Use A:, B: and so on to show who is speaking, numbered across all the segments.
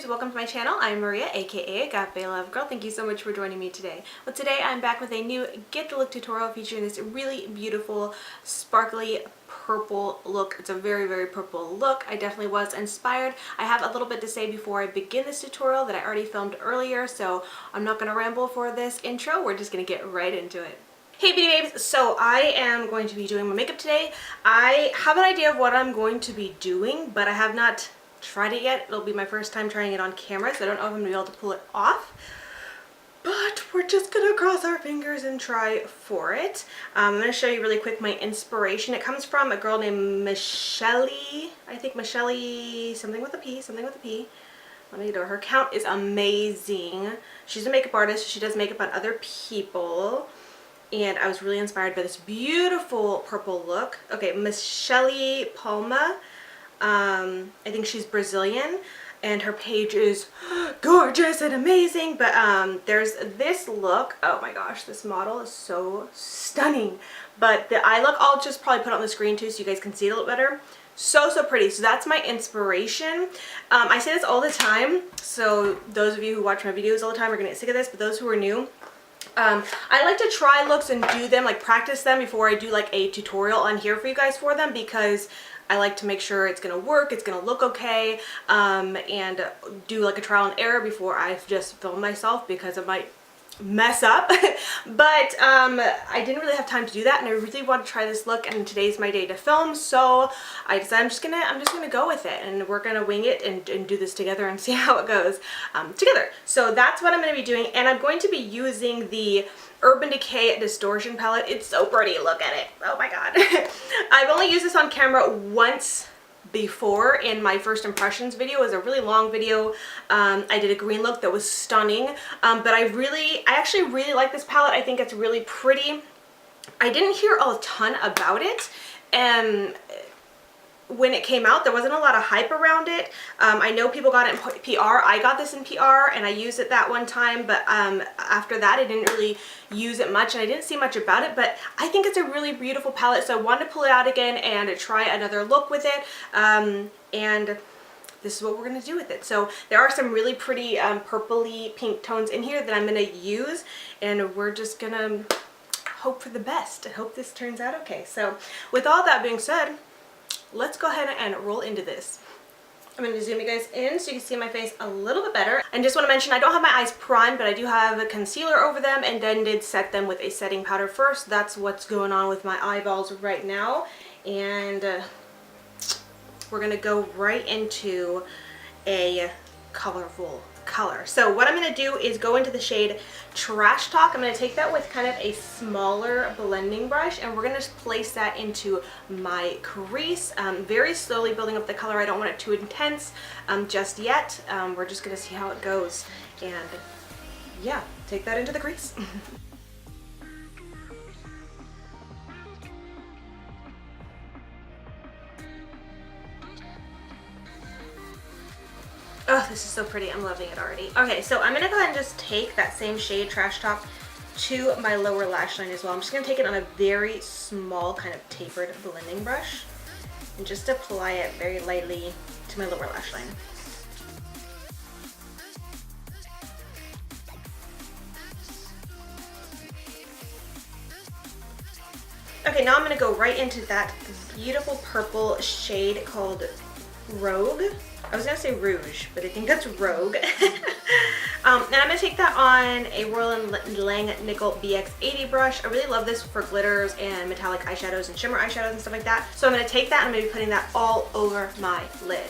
A: Welcome to my channel. I'm Maria, aka Agape Love Girl. Thank you so much for joining me today. Well, today I'm back with a new Get the Look tutorial featuring this really beautiful, sparkly purple look. It's a very, very purple look. I definitely was inspired. I have a little bit to say before I begin this tutorial that I already filmed earlier, so I'm not going to ramble for this intro. We're just going to get right into it. Hey beauty babes, so I am going to be doing my makeup today. I have an idea of what I'm going to be doing, but I have not tried it yet. It'll be my first time trying it on camera, so I don't know if I'm going to be able to pull it off. But we're just going to cross our fingers and try for it. I'm going to show you really quick my inspiration. It comes from a girl named Michelly, I think Michelly, something with a P. Let me get her. Her account is amazing. She's a makeup artist. She does makeup on other people. And I was really inspired by this beautiful purple look. Okay, Michelly Palma. I think she's Brazilian, and her page is gorgeous and amazing. But there's this look. Oh my gosh, this model is so stunning. But the eye look, I'll just probably put it on the screen too so you guys can see it a little better. So pretty. So that's my inspiration. I say this all the time, so those of you who watch my videos all the time are gonna get sick of this, but those who are new, I like to try looks and do them, like practice them before I do like a tutorial on here for you guys for them, because I like to make sure it's gonna work, it's gonna look okay, and do like a trial and error before I just film myself, because I might mess up. But I didn't really have time to do that, and I really want to try this look, and today's my day to film, so I decided I'm just gonna go with it, and we're gonna wing it and do this together and see how it goes together. So that's what I'm gonna be doing, and I'm going to be using the Urban Decay Distortion Palette. It's so pretty, look at it. Oh my god. I've only used this on camera once before in my first impressions video. It was a really long video. I did a green look that was stunning, but I actually really like this palette. I think it's really pretty. I didn't hear a ton about it, and when it came out there wasn't a lot of hype around it. I know people got it in PR. I got this in PR and I used it that one time, but after that I didn't really use it much and I didn't see much about it. But I think it's a really beautiful palette, so I wanted to pull it out again and try another look with it, and this is what we're going to do with it. So there are some really pretty purpley pink tones in here that I'm going to use, and we're just going to hope for the best and hope this turns out okay. So with all that being said, let's go ahead and roll into this. I'm going to zoom you guys in so you can see my face a little bit better. And just want to mention, I don't have my eyes primed, but I do have a concealer over them, and then did set them with a setting powder first. That's what's going on with my eyeballs right now. And we're going to go right into a colorful color. So what I'm going to do is go into the shade Trash Talk. I'm going to take that with kind of a smaller blending brush, and we're going to place that into my crease, very slowly building up the color. I don't want it too intense just yet. We're just going to see how it goes, and yeah, take that into the crease. Oh, this is so pretty. I'm loving it already. Okay, so I'm going to go ahead and just take that same shade, Trash Talk, to my lower lash line as well. I'm just going to take it on a very small kind of tapered blending brush and just apply it very lightly to my lower lash line. Okay, now I'm going to go right into that beautiful purple shade called Rogue. I was going to say Rouge, but I think that's Rogue. And I'm going to take that on a Royal & Lang Nickel BX80 brush. I really love this for glitters and metallic eyeshadows and shimmer eyeshadows and stuff like that. So I'm going to take that and I'm going to be putting that all over my lid.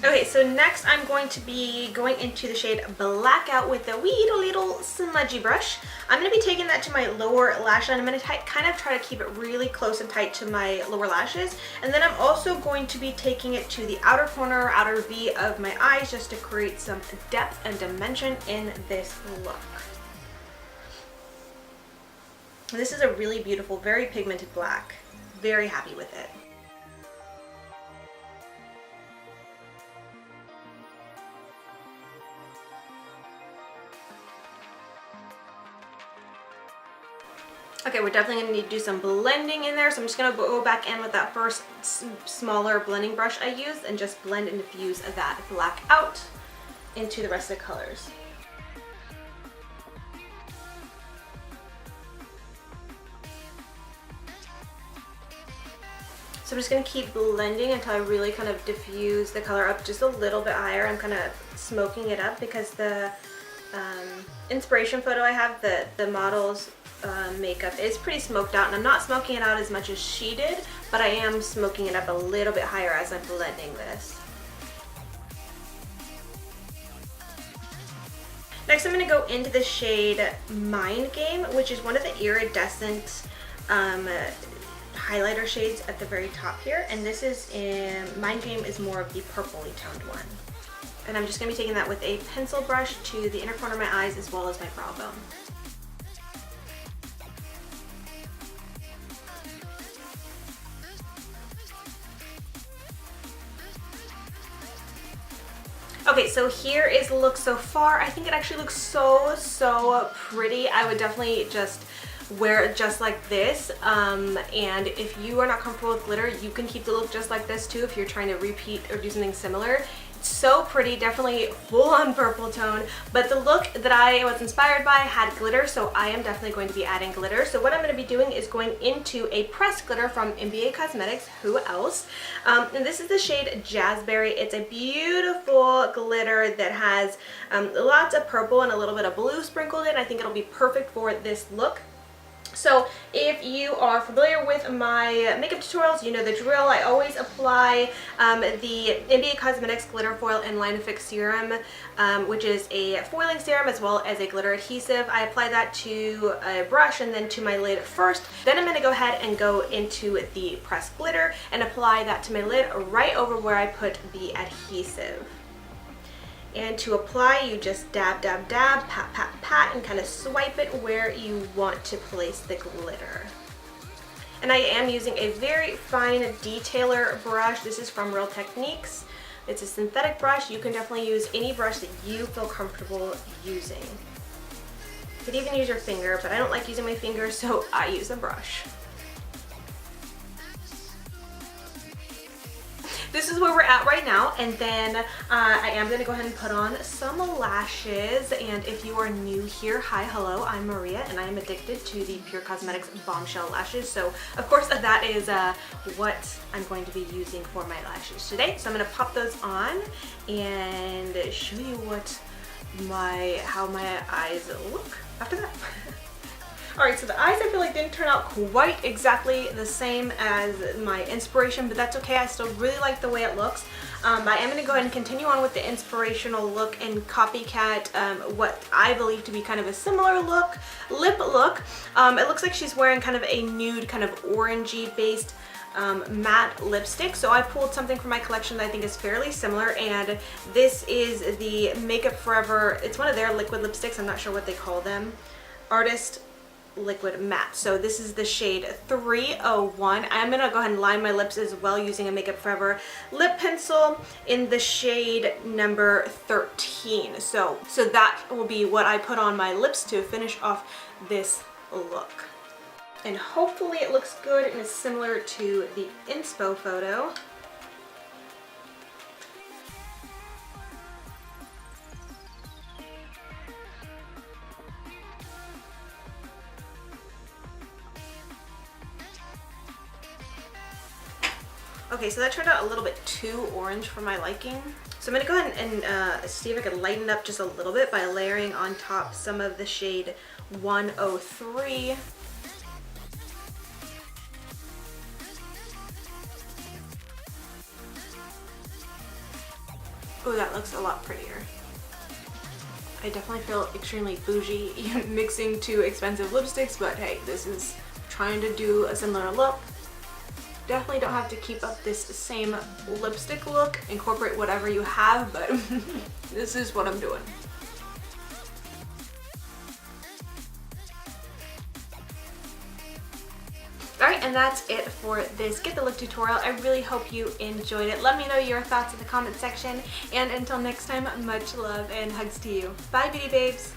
A: Okay, so next I'm going to be going into the shade Blackout with the wee little smudgy brush. I'm going to be taking that to my lower lash line. I'm going to kind of try to keep it really close and tight to my lower lashes. And then I'm also going to be taking it to the outer corner, outer V of my eyes, just to create some depth and dimension in this look. This is a really beautiful, very pigmented black. Very happy with it. Okay, we're definitely going to need to do some blending in there, so I'm just going to go back in with that first smaller blending brush I used and just blend and diffuse that black out into the rest of the colors. So I'm just going to keep blending until I really kind of diffuse the color up just a little bit higher. I'm kind of smoking it up because the inspiration photo I have, the model's makeup is pretty smoked out, and I'm not smoking it out as much as she did, but I am smoking it up a little bit higher as I'm blending this. Next I'm going to go into the shade Mind Game, which is one of the iridescent highlighter shades at the very top here, and this is Mind Game is more of the purpley toned one. And I'm just going to be taking that with a pencil brush to the inner corner of my eyes as well as my brow bone. Okay, so here is the look so far. I think it actually looks so pretty. I would definitely just wear it just like this, and if you are not comfortable with glitter, you can keep the look just like this too if you're trying to repeat or do something similar. It's so pretty, definitely full-on purple tone, but the look that I was inspired by had glitter, so I am definitely going to be adding glitter. So what I'm going to be doing is going into a pressed glitter from MBA Cosmetics, who else, and this is the shade Jazzberry. It's a beautiful glitter that has lots of purple and a little bit of blue sprinkled in. I think it'll be perfect for this look. So if you are familiar with my makeup tutorials, you know the drill. I always apply the MBA Cosmetics Glitter Foil and Line Fix Serum, which is a foiling serum as well as a glitter adhesive. I apply that to a brush and then to my lid first. Then I'm going to go ahead and go into the pressed glitter and apply that to my lid right over where I put the adhesive. And to apply, you just dab, dab, dab, pat, pat, pat, and kind of swipe it where you want to place the glitter. And I am using a very fine detailer brush. This is from Real Techniques. It's a synthetic brush. You can definitely use any brush that you feel comfortable using. You could even use your finger, but I don't like using my finger, so I use a brush. This is where we're at right now, and then I am going to go ahead and put on some lashes. And if you are new here, hi, hello, I'm Maria, and I am addicted to the PUR Cosmetics Bombshell lashes. So of course that is what I'm going to be using for my lashes today. So I'm going to pop those on and show you how my eyes look after that. Alright, so the eyes I feel like didn't turn out quite exactly the same as my inspiration, but that's okay. I still really like the way it looks. But I am going to go ahead and continue on with the inspirational look and copycat what I believe to be kind of a similar lip look. It looks like she's wearing kind of a nude, kind of orangey based matte lipstick. So I pulled something from my collection that I think is fairly similar, and this is the Makeup Forever. It's one of their liquid lipsticks. I'm not sure what they call them. Artist Liquid Matte. So this is the shade 301. I'm going to go ahead and line my lips as well using a Makeup Forever lip pencil in the shade number 13. So that will be what I put on my lips to finish off this look. And hopefully it looks good and is similar to the Inspo photo. Okay, so that turned out a little bit too orange for my liking. So I'm going to go ahead and see if I can lighten it up just a little bit by layering on top some of the shade 103. Oh, that looks a lot prettier. I definitely feel extremely bougie mixing two expensive lipsticks, but hey, this is trying to do a similar look. Definitely don't have to keep up this same lipstick look. Incorporate whatever you have, but this is what I'm doing. Alright, and that's it for this Get the Look tutorial. I really hope you enjoyed it. Let me know your thoughts in the comment section, and until next time, much love and hugs to you. Bye, beauty babes!